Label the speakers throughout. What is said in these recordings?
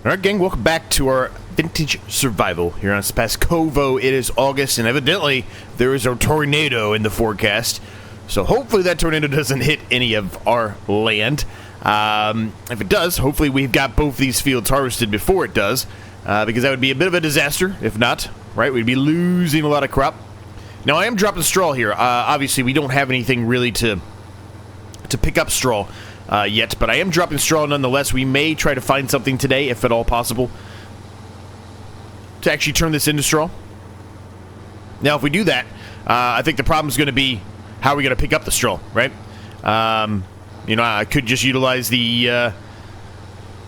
Speaker 1: Alright gang, welcome back to our vintage survival here on Szpakowo. It is August and evidently there is a tornado in the forecast. So hopefully that tornado doesn't hit any of our land. If it does, hopefully we've got both these fields harvested before it does. Because that would be a bit of a disaster. If not, right, we'd be losing a lot of crop. Now I am dropping straw here. Obviously we don't have anything really to pick up straw yet, but I am dropping straw nonetheless. We may try to find something today, if at all possible, to actually turn this into straw. Now, if we do that, I think the problem is going to be how are we going to pick up the straw, right? You know, I could just utilize the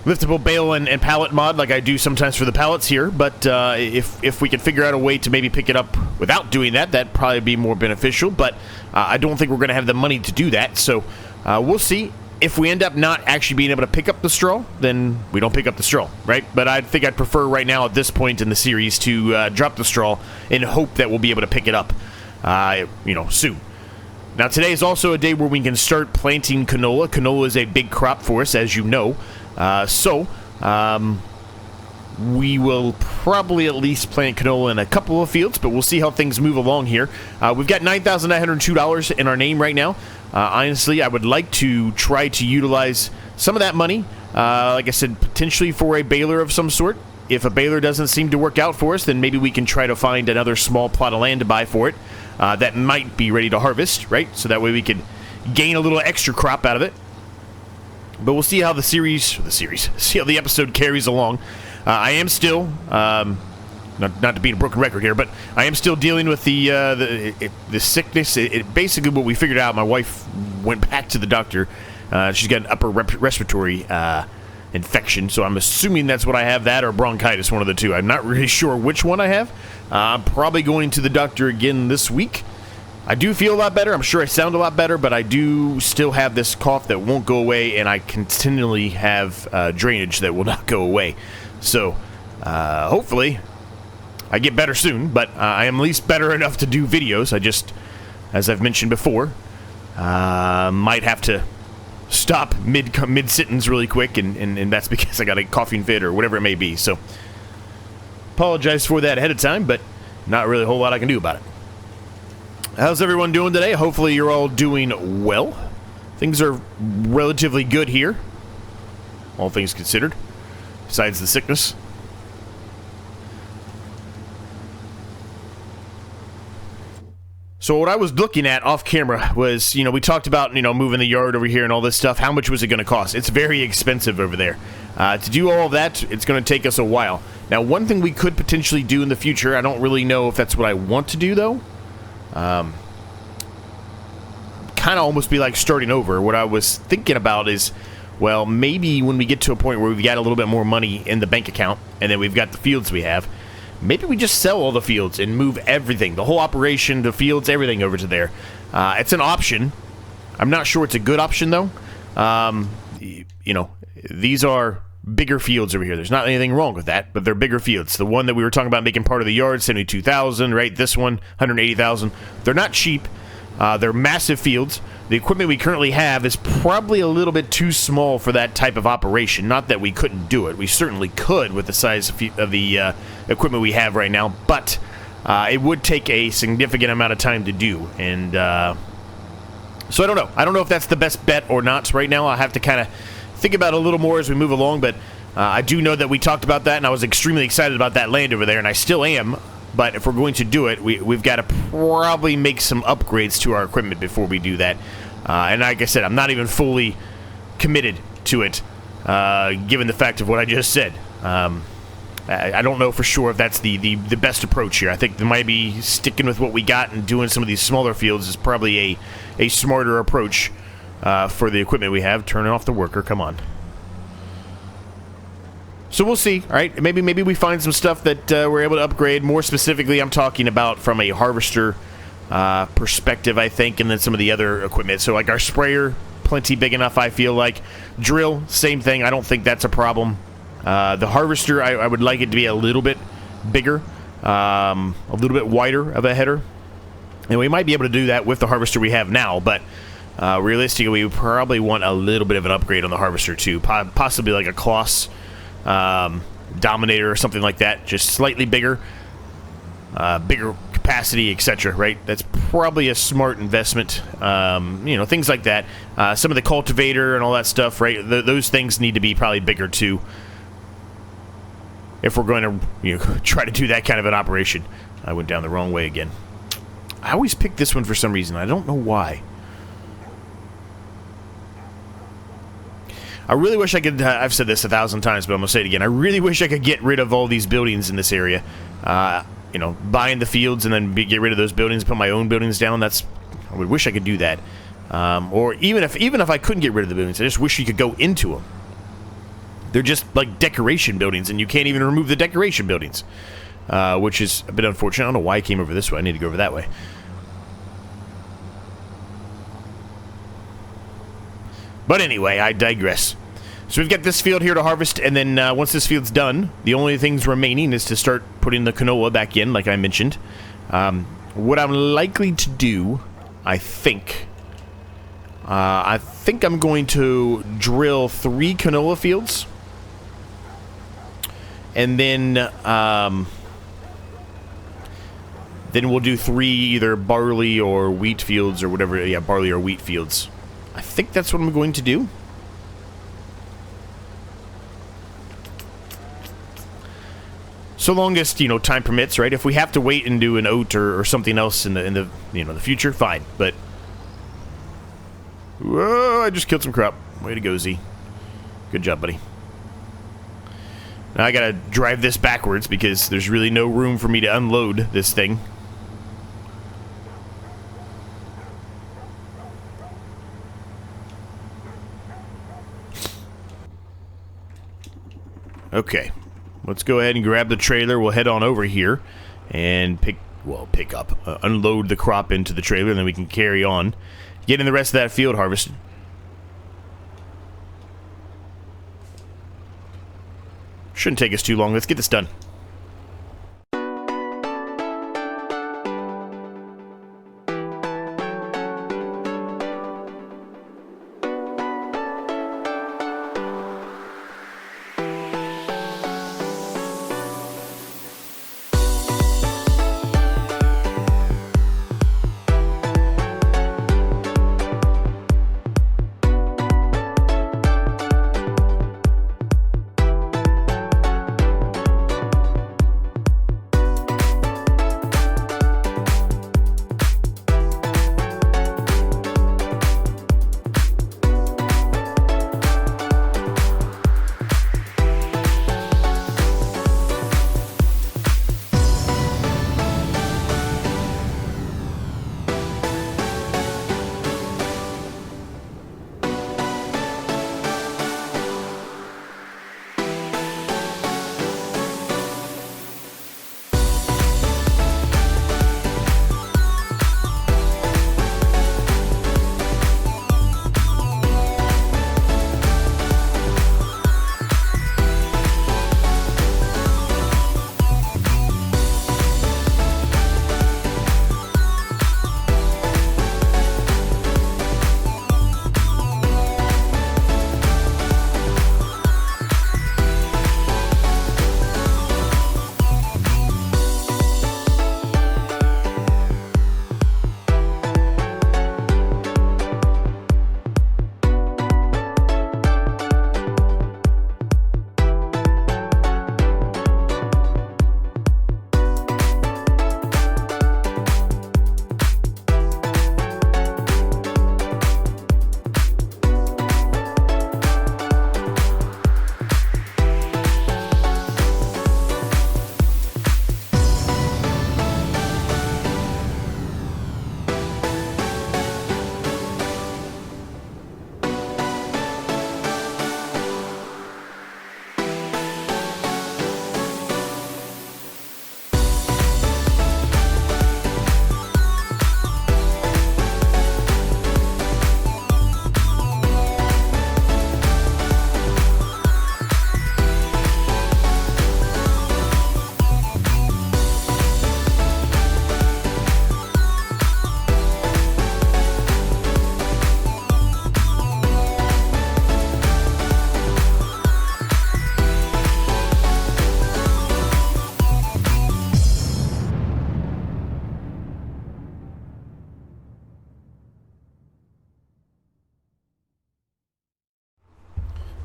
Speaker 1: liftable bale and pallet mod like I do sometimes for the pallets here, but if we can figure out a way to maybe pick it up without doing that, that'd probably be more beneficial, but I don't think we're going to have the money to do that, so we'll see. If we end up not actually being able to pick up the straw, then we don't pick up the straw, right? But I think I'd prefer right now at this point in the series to drop the straw and hope that we'll be able to pick it up, you know, soon. Now today is also a day where we can start planting canola. Canola is a big crop for us, as you know. We will probably at least plant canola in a couple of fields, but we'll see how things move along here. We've got $9,902 in our name right now. Honestly, I would like to try to utilize some of that money, like I said, potentially for a baler of some sort. If a baler doesn't seem to work out for us, then maybe we can try to find another small plot of land to buy for it that might be ready to harvest, right? So that way we could gain a little extra crop out of it. But we'll see how see how the episode carries along. I am still, not to be a broken record here, but I am still dealing with the sickness. Basically, what we figured out, my wife went back to the doctor. She's got an upper respiratory infection, so I'm assuming that's what I have, that or bronchitis, one of the two. I'm not really sure which one I have. I'm probably going to the doctor again this week. I do feel a lot better. I'm sure I sound a lot better, but I do still have this cough that won't go away, and I continually have drainage that will not go away. So, hopefully, I get better soon, but I am at least better enough to do videos. I just, as I've mentioned before, might have to stop mid-sentence really quick, and that's because I got a coughing fit or whatever it may be. So, apologize for that ahead of time, but not really a whole lot I can do about it. How's everyone doing today? Hopefully you're all doing well. Things are relatively good here, all things considered, besides the sickness. So what I was looking at off camera was, you know, we talked about, you know, moving the yard over here and all this stuff. How much was it going to cost? It's very expensive over there. To do all of that, it's going to take us a while. Now, one thing we could potentially do in the future, I don't really know if that's what I want to do, though. Kind of almost be like starting over. What I was thinking about is, well, maybe when we get to a point where we've got a little bit more money in the bank account, and then we've got the fields we have, maybe we just sell all the fields and move everything, the whole operation, the fields, everything over to there. It's an option. I'm not sure it's a good option, though. You know, these are bigger fields over here. There's not anything wrong with that, but they're bigger fields. The one that we were talking about making part of the yard, $72,000, right? This one, $180,000. They're not cheap. They're massive fields. The equipment we currently have is probably a little bit too small for that type of operation. Not that we couldn't do it. We certainly could with the size of the equipment we have right now, but it would take a significant amount of time to do. And so I don't know. I don't know if that's the best bet or not right now. I'll have to kind of think about it a little more as we move along, but I do know that we talked about that, and I was extremely excited about that land over there, and I still am. But if we're going to do it, we've got to probably make some upgrades to our equipment before we do that. And like I said, I'm not even fully committed to it, given the fact of what I just said. I don't know for sure if that's the best approach here. I think there might be sticking with what we got and doing some of these smaller fields is probably a smarter approach for the equipment we have. Turning off the worker, come on. So we'll see, all right? Maybe we find some stuff that we're able to upgrade. More specifically, I'm talking about from a harvester perspective, I think, and then some of the other equipment. So like our sprayer, plenty big enough, I feel like. Drill, same thing. I don't think that's a problem. The harvester, I would like it to be a little bit bigger, a little bit wider of a header. And we might be able to do that with the harvester we have now, but realistically, we probably want a little bit of an upgrade on the harvester too. Possibly like a Kloss Dominator or something like that, just slightly bigger, bigger capacity, etc. Right? That's probably a smart investment. You know, things like that. Some of the cultivator and all that stuff, right? Those things need to be probably bigger too, if we're going to, you know, try to do that kind of an operation. I went down the wrong way again. I always pick this one for some reason. I don't know why. I really wish I could, I've said this 1,000 times, but I'm going to say it again. I really wish I could get rid of all these buildings in this area. You know, buying the fields and then get rid of those buildings, put my own buildings down. I would wish I could do that. Or even if I couldn't get rid of the buildings, I just wish you could go into them. They're just like decoration buildings, and you can't even remove the decoration buildings, which is a bit unfortunate. I don't know why I came over this way. I need to go over that way. But anyway, I digress. So we've got this field here to harvest, and then once this field's done, the only things remaining is to start putting the canola back in, like I mentioned. What I'm likely to do, I think I'm going to drill 3 canola fields, and then we'll do 3 either barley or wheat fields or whatever. Yeah, barley or wheat fields. I think that's what I'm going to do. So long as, you know, time permits, right? If we have to wait and do an oat or something else in the you know, the future, fine. But whoa, I just killed some crop. Way to go, Z. Good job, buddy. Now I gotta drive this backwards because there's really no room for me to unload this thing. Okay, let's go ahead and grab the trailer. We'll head on over here and unload the crop into the trailer, and then we can carry on getting the rest of that field harvested. Shouldn't take us too long. Let's get this done.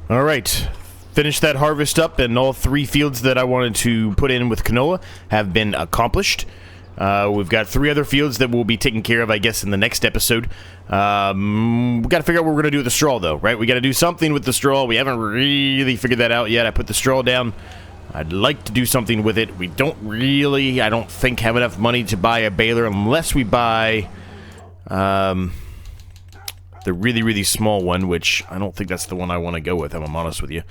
Speaker 1: All right, finished that harvest up, and all 3 fields that I wanted to put in with canola have been accomplished. We've got 3 other fields that we'll be taking care of, I guess, in the next episode. We got to figure out what we're going to do with the straw, though, right? We got to do something with the straw. We haven't really figured that out yet. I put the straw down. I'd like to do something with it. We don't really, I don't think, have enough money to buy a baler unless we buy the really, really small one, which I don't think that's the one I want to go with, if I'm honest with you.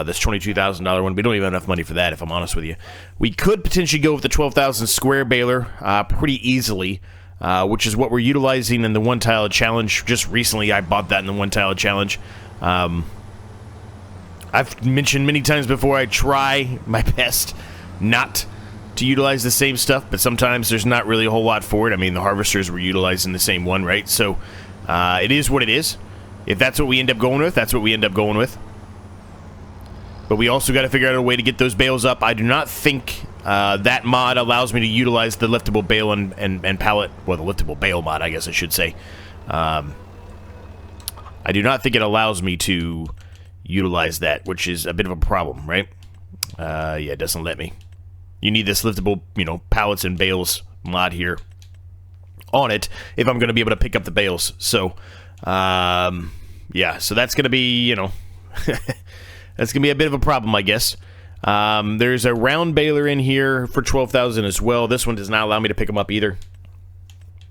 Speaker 1: This $22,000 one, we don't even have enough money for that, if I'm honest with you. We could potentially go with the 12,000 square baler pretty easily, which is what we're utilizing in the one-tile challenge. Just recently, I bought that in the one-tile challenge. I've mentioned many times before, I try my best not to utilize the same stuff, but sometimes there's not really a whole lot for it. I mean, the harvesters were utilizing the same one, right? So, it is what it is. If that's what we end up going with, that's what we end up going with. But we also got to figure out a way to get those bales up. I do not think that mod allows me to utilize the liftable bale and pallet. Well, the liftable bale mod, I guess I should say. I do not think it allows me to utilize that, which is a bit of a problem, right? Yeah, it doesn't let me. You need this liftable, pallets and bales mod here on it if I'm going to be able to pick up the bales. So, yeah, so that's going to be, that's going to be a bit of a problem, I guess. There's a round baler in here for 12,000 as well. This one does not allow me to pick them up either.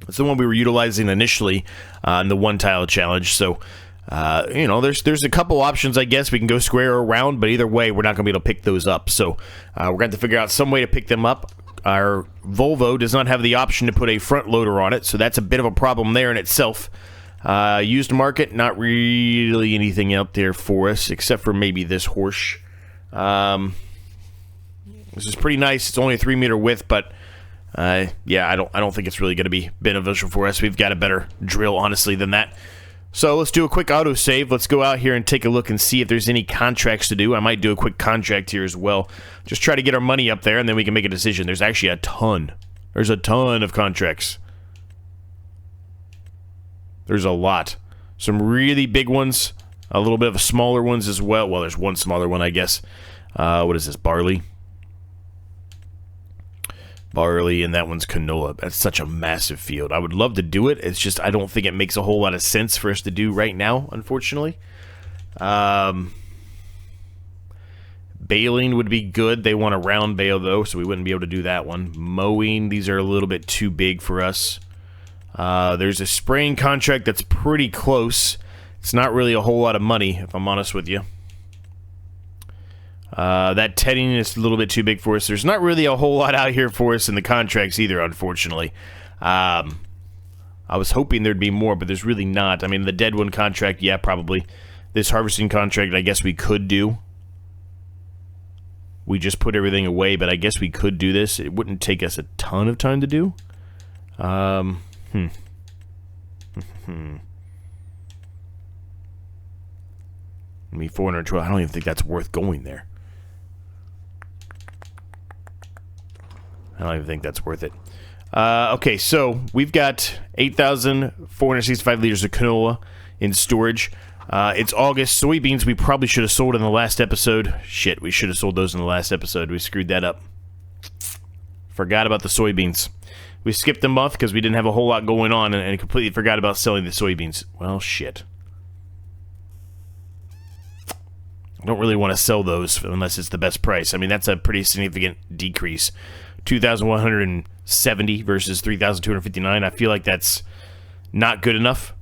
Speaker 1: It's the one we were utilizing initially in the one-tile challenge. So, there's a couple options, I guess. We can go square or round, but either way, we're not going to be able to pick those up. So, we're going to have to figure out some way to pick them up. Our Volvo does not have the option to put a front loader on it, so that's a bit of a problem there in itself. Used market, not really anything out there for us, except for maybe this horse. This is pretty nice. It's only a 3-meter width, but yeah, I don't think it's really going to be beneficial for us. We've got a better drill, honestly, than that. So let's do a quick autosave. Let's go out here and take a look and see if there's any contracts to do. I might do a quick contract here as well. Just try to get our money up there, and then we can make a decision. There's actually a ton. There's a ton of contracts. There's a lot. Some really big ones. A little bit of smaller ones as well. Well, there's one smaller one, I guess. What is this? Barley. Barley, and that one's canola. That's such a massive field. I would love to do it. It's just I don't think it makes a whole lot of sense for us to do right now, unfortunately. Baling would be good. They want a round bale, though, so we wouldn't be able to do that one. Mowing, these are a little bit too big for us. There's a spraying contract that's pretty close. It's not really a whole lot of money, if I'm honest with you. That tedding is a little bit too big for us. There's not really a whole lot out here for us in the contracts either, unfortunately. I was hoping there'd be more, but there's really not. I mean, the dead one contract, yeah, probably. This harvesting contract, I guess we could do. We just put everything away, but I guess we could do this. It wouldn't take us a ton of time to do. I mean, 412, I don't even think that's worth going there. I don't even think that's worth it. Okay, so we've got 8,465 liters of canola in storage. It's August. Soybeans we probably should have sold in the last episode. Shit, we should have sold those in the last episode. We screwed that up. Forgot about the soybeans. We skipped a month because we didn't have a whole lot going on and completely forgot about selling the soybeans. Well, shit. I don't really want to sell those unless it's the best price. I mean, that's a pretty significant decrease. 2,170 versus 3,259. I feel like that's not good enough.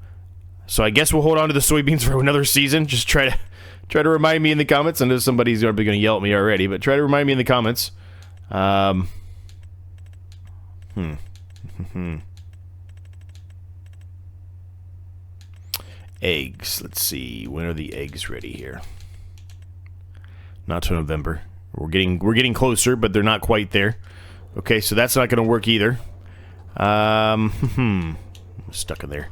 Speaker 1: So I guess we'll hold on to the soybeans for another season. Just try to remind me in the comments. I know somebody's going to yell at me already, but try to remind me in the comments. Eggs. Let's see. When are the eggs ready here? Not to November. We're getting closer, but they're not quite there. Okay, so that's not going to work either. Stuck in there.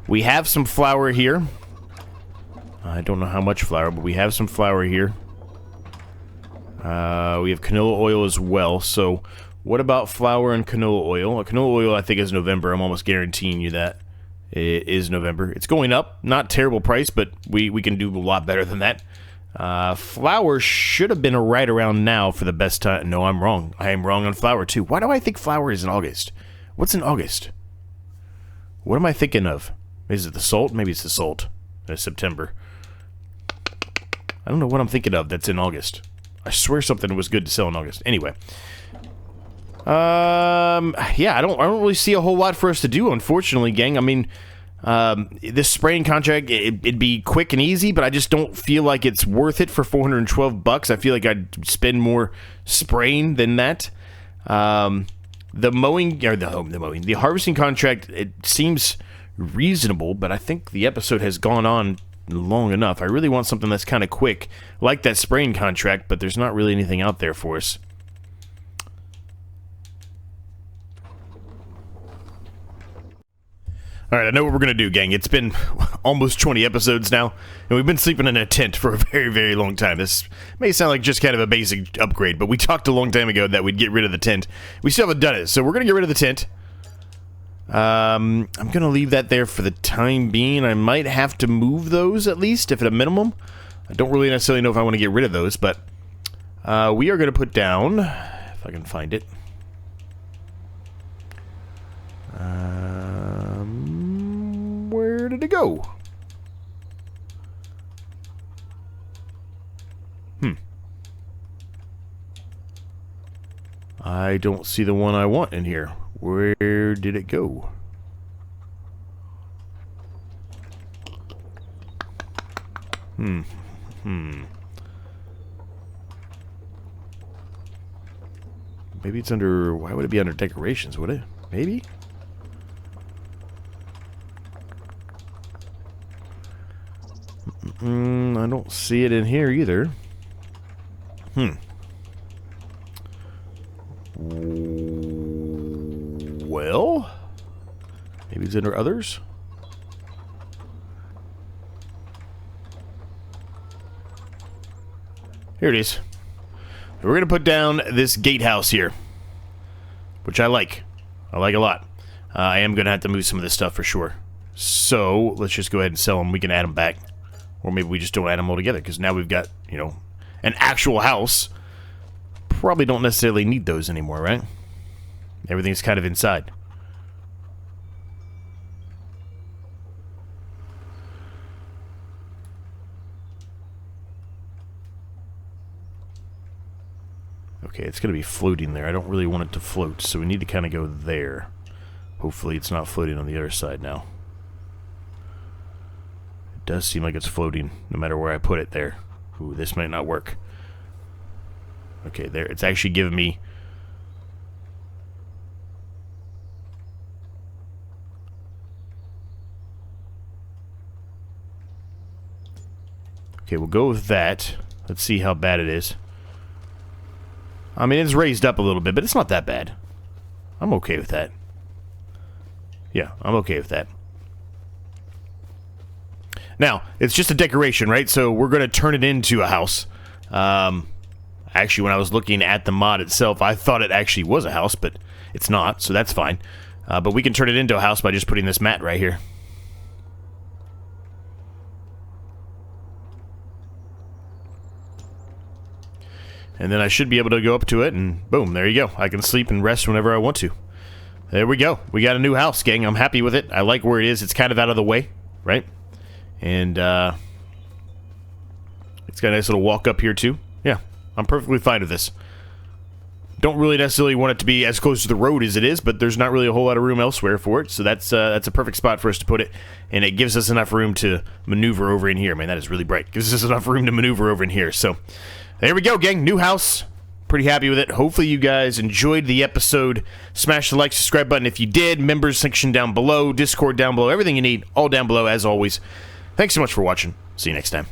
Speaker 1: We have some flour here. I don't know how much flour, but we have some flour here. We have canola oil as well. So, what about flour and canola oil? Canola oil, I think, is November. I'm almost guaranteeing you that. It is November. It's going up. Not terrible price, but we can do a lot better than that. Flour should have been right around now for the best time. No, I'm wrong. I am wrong on flour, too. Why do I think flour is in August? What's in August? What am I thinking of? Is it the salt? Maybe it's the salt. It's September. I don't know what I'm thinking of that's in August. I swear something was good to sell in August. Anyway. Yeah, I don't really see a whole lot for us to do, unfortunately, gang. I mean, this spraying contract, it'd be quick and easy, but I just don't feel like it's worth it for 412 bucks. I feel like I'd spend more spraying than that. The harvesting contract, it seems reasonable, but I think the episode has gone on long enough. I really want something that's kind of quick, like that spraying contract, but there's not really anything out there for us. Alright, I know what we're going to do, gang. It's been almost 20 episodes now, and we've been sleeping in a tent for a very, very long time. This may sound like just kind of a basic upgrade, but we talked a long time ago that we'd get rid of the tent. We still haven't done it, so we're going to get rid of the tent. I'm going to leave that there for the time being. I might have to move those, at least, if at a minimum. I don't really necessarily know if I want to get rid of those, but we are going to put down, if I can find it, where did it go? I don't see the one I want in here. Where did it go? Maybe it's under... Why would it be under decorations, would it? Maybe? I don't see it in here either. Well, maybe it's under others. Here it is. We're going to put down this gatehouse here, which I like. I like a lot. I am going to have to move some of this stuff for sure. So, let's just go ahead and sell them. We can add them back. Or maybe we just don't add them all together, because now we've got, you know, an actual house. Probably don't necessarily need those anymore, right? Everything's kind of inside. Okay, it's going to be floating there. I don't really want it to float, so we need to kind of go there. Hopefully it's not floating on the other side now. It does seem like it's floating, no matter where I put it there. Ooh, this might not work. Okay, there. It's actually giving me... Okay, we'll go with that. Let's see how bad it is. I mean, it's raised up a little bit, but it's not that bad. I'm okay with that. Yeah, I'm okay with that. Now, it's just a decoration, right? So we're going to turn it into a house. Actually, when I was looking at the mod itself, I thought it actually was a house, but it's not, so that's fine. But we can turn it into a house by just putting this mat right here. And then I should be able to go up to it, and boom, there you go. I can sleep and rest whenever I want to. There we go. We got a new house, gang. I'm happy with it. I like where it is. It's kind of out of the way, right? And it's got a nice little walk up here, too. Yeah, I'm perfectly fine with this. Don't really necessarily want it to be as close to the road as it is, but there's not really a whole lot of room elsewhere for it, so that's a perfect spot for us to put it, and it gives us enough room to maneuver over in here. Man, that is really bright. Gives us enough room to maneuver over in here, so... There we go, gang. New house. Pretty happy with it. Hopefully you guys enjoyed the episode. Smash the like, subscribe button if you did. Members section down below. Discord down below. Everything you need, all down below as always. Thanks so much for watching. See you next time.